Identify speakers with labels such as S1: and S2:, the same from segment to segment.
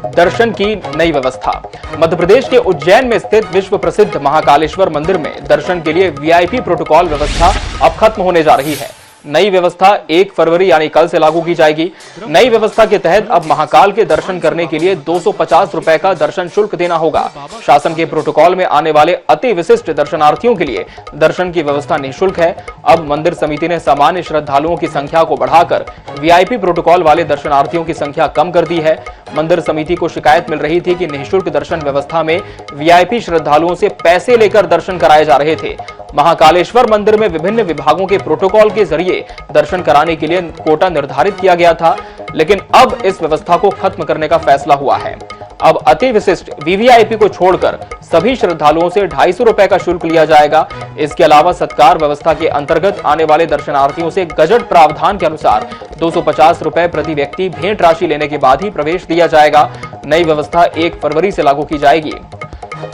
S1: दर्शन की नई व्यवस्था। मध्य प्रदेश के उज्जैन में स्थित विश्व प्रसिद्ध महाकालेश्वर मंदिर में दर्शन के लिए वीआईपी प्रोटोकॉल व्यवस्था अब खत्म होने जा रही है। नई व्यवस्था 1 फरवरी यानी कल से लागू की जाएगी। नई व्यवस्था के तहत अब महाकाल के दर्शन करने के लिए 250 रुपए का दर्शन शुल्क देना होगा। शासन के प्रोटोकॉल में आने वाले अति विशिष्ट दर्शनार्थियों के लिए दर्शन की व्यवस्था निःशुल्क है। अब मंदिर समिति ने सामान्य श्रद्धालुओं की संख्या को बढ़ाकर वीआईपी प्रोटोकॉल वाले दर्शनार्थियों की संख्या कम कर दी है। मंदिर समिति को शिकायत मिल रही थी कि निःशुल्क दर्शन व्यवस्था में वीआईपी श्रद्धालुओं से पैसे लेकर दर्शन कराए जा रहे थे। महाकालेश्वर मंदिर में विभिन्न विभागों के प्रोटोकॉल के जरिए दर्शन कराने के लिए कोटा निर्धारित किया गया था, लेकिन अब इस व्यवस्था को खत्म करने का फैसला हुआ है। अब अति विशिष्ट वीवीआईपी को छोड़कर सभी श्रद्धालुओं से 250 रुपए का शुल्क लिया जाएगा। इसके अलावा सत्कार व्यवस्था के अंतर्गत आने वाले दर्शनार्थियों से गजट प्रावधान के अनुसार 250 रुपए प्रति व्यक्ति भेंट राशि लेने के बाद ही प्रवेश दिया जाएगा। नई व्यवस्था 1 फरवरी से लागू की जाएगी।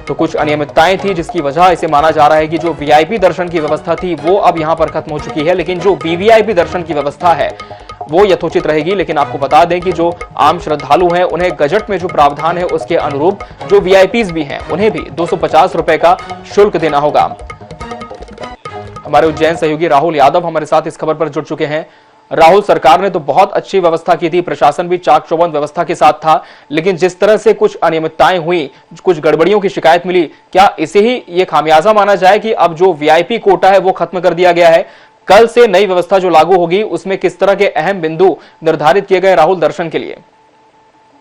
S1: तो कुछ अनियमितताएं थी, जिसकी वजह इसे माना जा रहा है कि जो वीआईपी दर्शन की व्यवस्था थी वो अब यहां पर खत्म हो चुकी है, लेकिन जो वीवीआईपी दर्शन की व्यवस्था है वो यथोचित रहेगी। लेकिन आपको बता दें कि जो आम श्रद्धालु हैं उन्हें गजट में जो प्रावधान है उसके अनुरूप जो वीआईपीज भी हैं उन्हें भी 250 रुपए का शुल्क देना होगा। हमारे उज्जैन सहयोगी राहुल यादव हमारे साथ इस खबर पर जुड़ चुके हैं। राहुल, सरकार ने तो बहुत अच्छी व्यवस्था की थी, प्रशासन भी चाक चौबंद व्यवस्था के साथ था, लेकिन जिस तरह से कुछ अनियमितताएं हुई, कुछ गड़बड़ियों की शिकायत मिली, क्या इसे ही ये खामियाजा माना जाए कि अब जो वीआईपी कोटा है वो खत्म कर दिया गया है? कल से नई व्यवस्था जो लागू होगी उसमें किस तरह के अहम बिंदु निर्धारित किए गए राहुल दर्शन के लिए?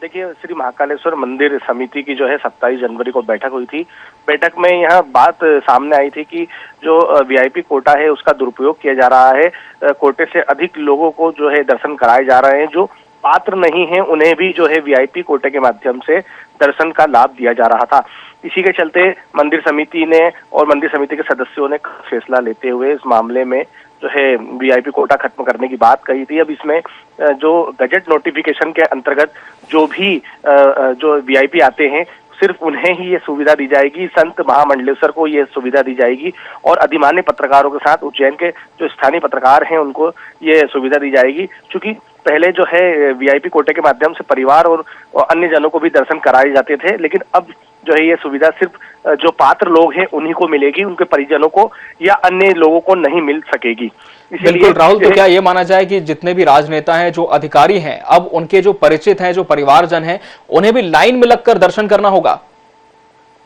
S2: देखिए, श्री महाकालेश्वर मंदिर समिति की जो है 27 जनवरी को बैठक हुई थी। बैठक में यह बात सामने आई थी कि जो वीआईपी कोटा है उसका दुरुपयोग किया जा रहा है। कोटे से अधिक लोगों को जो है दर्शन कराए जा रहे हैं। जो पात्र नहीं है उन्हें भी जो है वीआईपी कोटे के माध्यम से दर्शन का लाभ दिया जा रहा था। इसी के चलते मंदिर समिति ने और मंदिर समिति के सदस्यों ने फैसला लेते हुए इस मामले में जो है वीआईपी कोटा खत्म करने की बात कही थी। अब इसमें जो गजट नोटिफिकेशन के अंतर्गत जो भी जो वीआईपी आते हैं सिर्फ उन्हें ही ये सुविधा दी जाएगी। संत महामंडलेश्वर को ये सुविधा दी जाएगी और अधिमान्य पत्रकारों के साथ उज्जैन के जो स्थानीय पत्रकार हैं उनको ये सुविधा दी जाएगी। क्योंकि पहले जो है वीआईपी कोटे के माध्यम से परिवार और अन्य जनों को भी दर्शन कराए जाते थे, लेकिन अब जो है ये सुविधा सिर्फ जो पात्र लोग हैं उन्हीं को मिलेगी, उनके परिजनों को या अन्य लोगों को नहीं मिल सकेगी।
S1: बिल्कुल राहुल, तो क्या ये माना जाए कि जितने भी राजनेता हैं, जो अधिकारी हैं, अब उनके जो परिचित हैं, जो परिवारजन हैं, उन्हें भी लाइन में लगकर दर्शन करना होगा?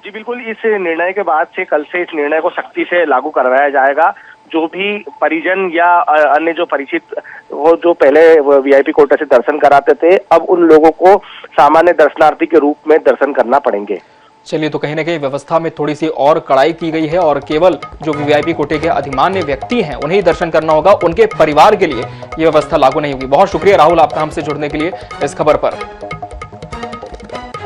S2: जी बिल्कुल, इस निर्णय के बाद से कल से इस निर्णय को सख्ती से लागू करवाया जाएगा। जो भी परिजन या अन्य जो परिचित वो जो पहले वीआईपी कोटा से दर्शन कराते थे, अब उन लोगों को सामान्य दर्शनार्थी के रूप में दर्शन करना पड़ेंगे।
S1: चलिए, तो कहीं ना कहीं व्यवस्था में थोड़ी सी और कड़ाई की गई है और केवल जो वीआईपी कोटे के अधिमान्य व्यक्ति हैं उन्हें ही दर्शन करना होगा, उनके परिवार के लिए ये व्यवस्था लागू नहीं होगी। बहुत शुक्रिया राहुल आपका हमसे जुड़ने के लिए इस खबर पर।